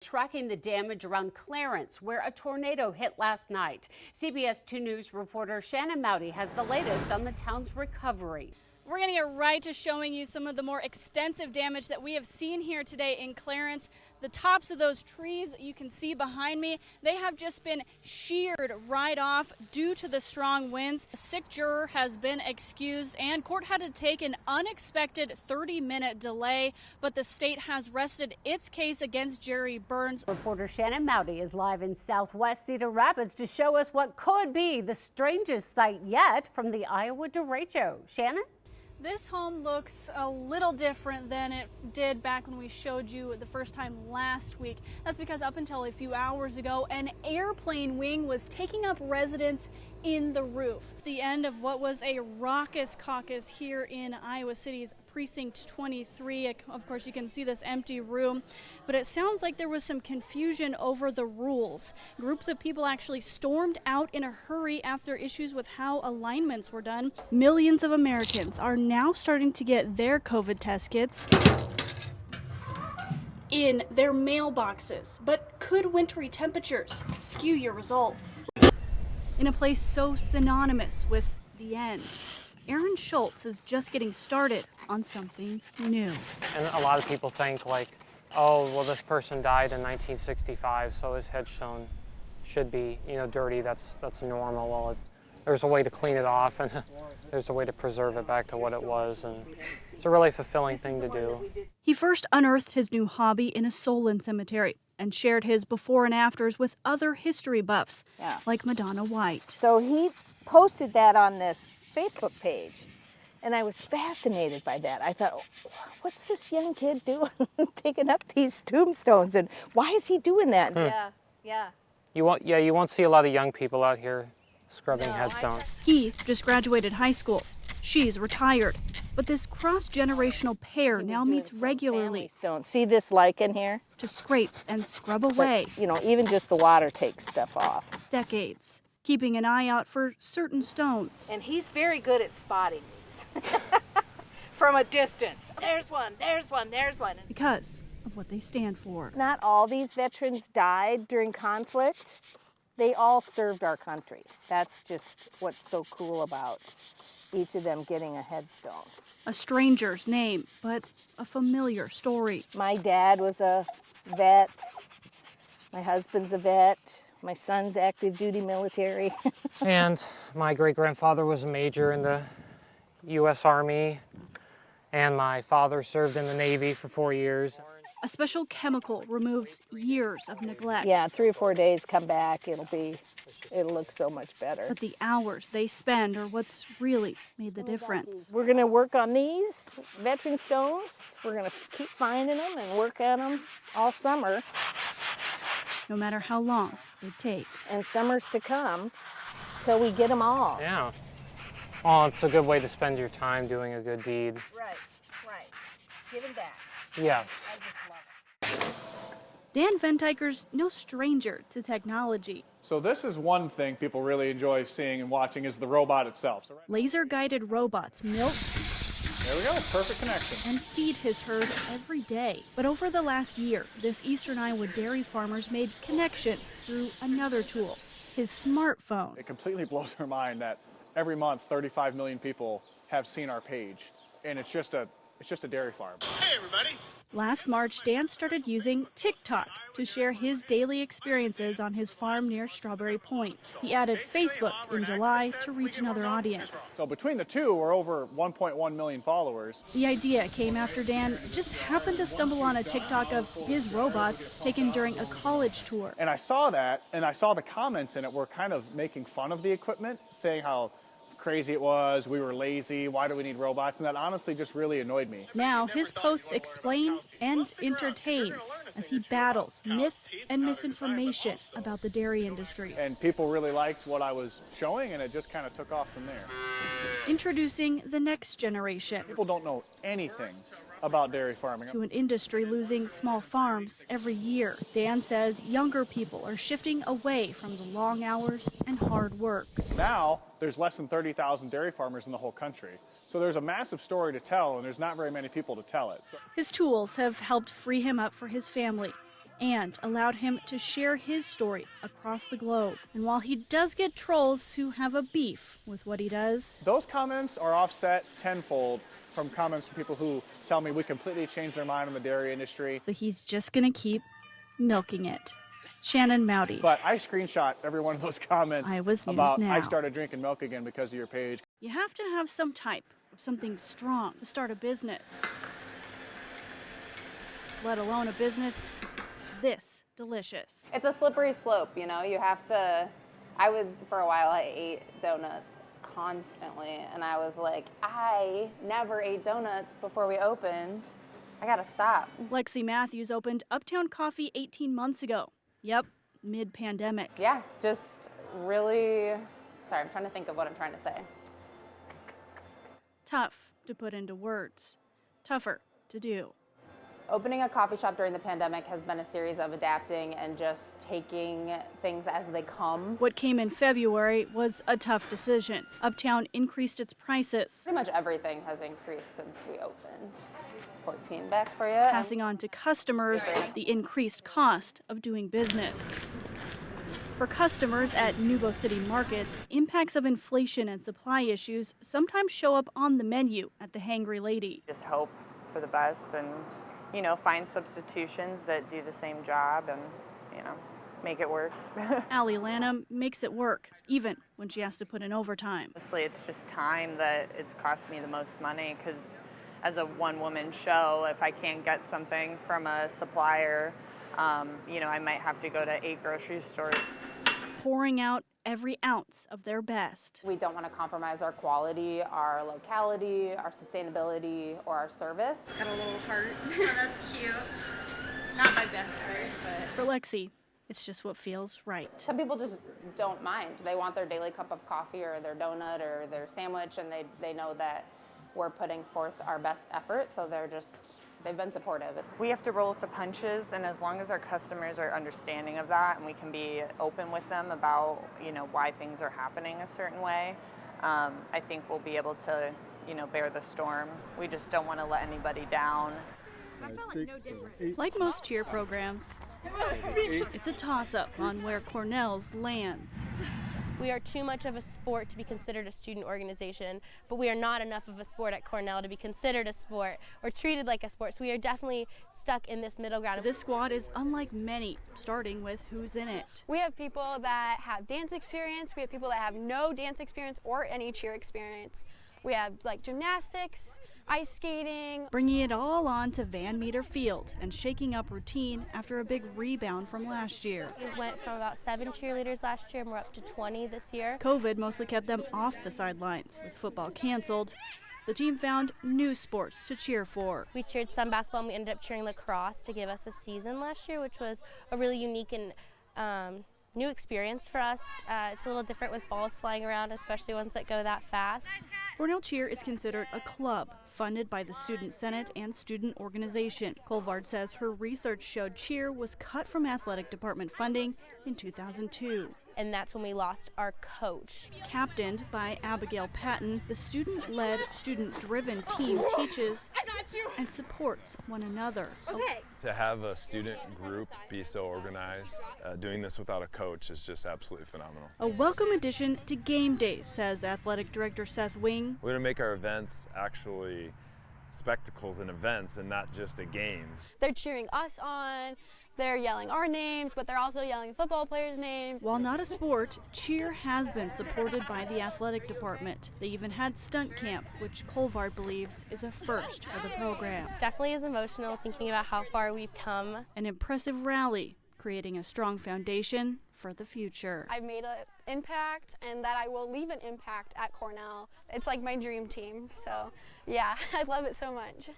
Tracking the damage around Clarence, where a tornado hit last night. CBS 2 News reporter Shannon Moudy has the latest on the town's recovery. We're going to get right to showing you some of the more extensive damage that we have seen here today in Clarence. The tops of those trees you can see behind me, they have just been sheared right off due to the strong winds. A sick juror has been excused and court had to take an unexpected 30-minute delay, but the state has rested its case against Jerry Burns. Reporter Shannon Moudy is live in southwest Cedar Rapids to show us what could be the strangest sight yet from the Iowa derecho. Shannon? This home looks a little different than it did back when we showed you the first time last week. That's because up until a few hours ago, an airplane wing was taking up residence in the roof. The end of what was a raucous caucus here in Iowa City's Precinct 23. Of course, you can see this empty room, but it sounds like there was some confusion over the rules. Groups of people actually stormed out in a hurry after issues with how alignments were done. Millions of Americans are now starting to get their COVID test kits in their mailboxes. But could wintry temperatures skew your results? In a place so synonymous with the end, Aaron Schultz is just getting started on something new. And a lot of people think like, oh, well, this person died in 1965, so his headstone should be, dirty. That's normal. Well, there's a way to clean it off, and there's a way to preserve it back to what it was, and it's a really fulfilling thing to do. He first unearthed his new hobby in a Solon cemetery and shared his before and afters with other history buffs, like Madonna White. So he posted that on this Facebook page, and I was fascinated by that. I thought, oh, what's this young kid doing, taking up these tombstones, and why is he doing that? Yeah. You won't see a lot of young people out here scrubbing headstones. He just graduated high school. She's retired. But this cross-generational pair now meets regularly. Don't see this lichen here? To scrape and scrub away. But, even just the water takes stuff off. Decades, keeping an eye out for certain stones. And he's very good at spotting these from a distance. There's one, there's one, there's one. Because of what they stand for. Not all these veterans died during conflict. They all served our country. That's just what's so cool about each of them getting a headstone. A stranger's name, but a familiar story. My dad was a vet. My husband's a vet. My son's active duty military. And my great-grandfather was a major in the U.S. Army, and my father served in the Navy for 4 years. A special chemical removes years of neglect. Yeah, 3 or 4 days, come back, it'll look so much better. But the hours they spend are what's really made the difference. We're gonna work on these veteran stones. We're gonna keep finding them and work on them all summer. No matter how long it takes. And summers to come till we get them all. Yeah. Well, it's a good way to spend your time doing a good deed. Right. Giving back. Yes. I just love it. Dan Ventiker's no stranger to technology. So this is one thing people really enjoy seeing and watching is the robot itself. Laser-guided robots milk. There we go, perfect connection. And feed his herd every day. But over the last year, this eastern Iowa dairy farmer's made connections through another tool, his smartphone. It completely blows our mind that every month 35 million people have seen our page, and it's just a dairy farm. Hey everybody! Last March, Dan started using TikTok to share his daily experiences on his farm near Strawberry Point. He added Facebook in July to reach another audience. So between the two, we're over 1.1 million followers. The idea came after Dan just happened to stumble on a TikTok of his robots taken during a college tour. And I saw that, and I saw the comments in it were kind of making fun of the equipment, saying how crazy it was, we were lazy, why do we need robots? And that honestly just really annoyed me. Now his posts explain and entertain as he battles myth and misinformation about the dairy industry. And people really liked what I was showing, and it just kind of took off from there. Introducing the next generation. People don't know anything about dairy farming. To an industry losing small farms every year. Dan says younger people are shifting away from the long hours and hard work. Now, there's less than 30,000 dairy farmers in the whole country. So there's a massive story to tell, and there's not very many people to tell it. His tools have helped free him up for his family and allowed him to share his story across the globe. And while he does get trolls who have a beef with what he does, Those comments are offset tenfold from comments from people who tell me we completely changed their mind on the dairy industry. so he's just gonna keep milking it. Shannon Moudy, But I screenshot every one of those comments Iowa's News about Now. I started drinking milk again because of your page. You have to have some type of something strong to start a business, let alone a business this delicious. It's a slippery slope, you know. You have to. For a while, I ate donuts constantly, and I was like, I never ate donuts before we opened. I gotta stop. Lexi Matthews opened Uptown Coffee 18 months ago. Yep, mid-pandemic. Yeah, just really. Sorry, I'm trying to think of what I'm trying to say. Tough to put into words, tougher to do. Opening a coffee shop during the pandemic has been a series of adapting and just taking things as they come. What came in February was a tough decision. Uptown increased its prices, Pretty much everything has increased since we opened. 14 back for you. passing on to customers the increased cost of doing business. For customers at Nubo City markets, impacts of inflation and supply issues sometimes show up on the menu at the Hangry Lady. Just hope for the best and, find substitutions that do the same job and, make it work. Allie Lanham makes it work, even when she has to put in overtime. Honestly, it's just time that it's cost me the most money because as a one-woman show, if I can't get something from a supplier, I might have to go to 8 grocery stores. Pouring out every ounce of their best. We don't want to compromise our quality, our locality, our sustainability, or our service. Got a little heart. Oh, that's cute. Not my best heart, but. For Lexi, it's just what feels right. Some people just don't mind. They want their daily cup of coffee or their donut or their sandwich, and they know that we're putting forth our best effort, so they've been supportive. We have to roll with the punches, and as long as our customers are understanding of that and we can be open with them about, why things are happening a certain way, I think we'll be able to, bear the storm. We just don't want to let anybody down. Like most cheer programs, it's a toss-up on where Cornell's lands. We are too much of a sport to be considered a student organization, but we are not enough of a sport at Cornell to be considered a sport or treated like a sport. So we are definitely stuck in this middle ground. This squad is unlike many, starting with who's in it. We have people that have dance experience, we have people that have no dance experience or any cheer experience. We have gymnastics, ice skating. Bringing it all on to Van Meter Field and shaking up routine after a big rebound from last year. We went from about 7 cheerleaders last year and we're up to 20 this year. COVID mostly kept them off the sidelines. With football canceled, the team found new sports to cheer for. We cheered some basketball and we ended up cheering lacrosse to give us a season last year, which was a really unique and new experience for us. It's a little different with balls flying around, especially ones that go that fast. Cornell Cheer is considered a club funded by the Student Senate and Student Organization. Colvard says her research showed cheer was cut from athletic department funding in 2002. And that's when we lost our coach. Captained by Abigail Patton, the student-led, student-driven team teaches and supports one another. Okay. To have a student group be so organized, doing this without a coach is just absolutely phenomenal. A welcome addition to game days, says athletic director Seth Wing. We're going to make our events actually spectacles and events and not just a game. They're cheering us on. They're yelling our names, but they're also yelling football players' names. While not a sport, cheer has been supported by the athletic department. They even had stunt camp, which Colvard believes is a first for the program. Definitely is emotional thinking about how far we've come. An impressive rally, creating a strong foundation for the future. I've made an impact and that I will leave an impact at Cornell. It's like my dream team, so yeah, I love it so much.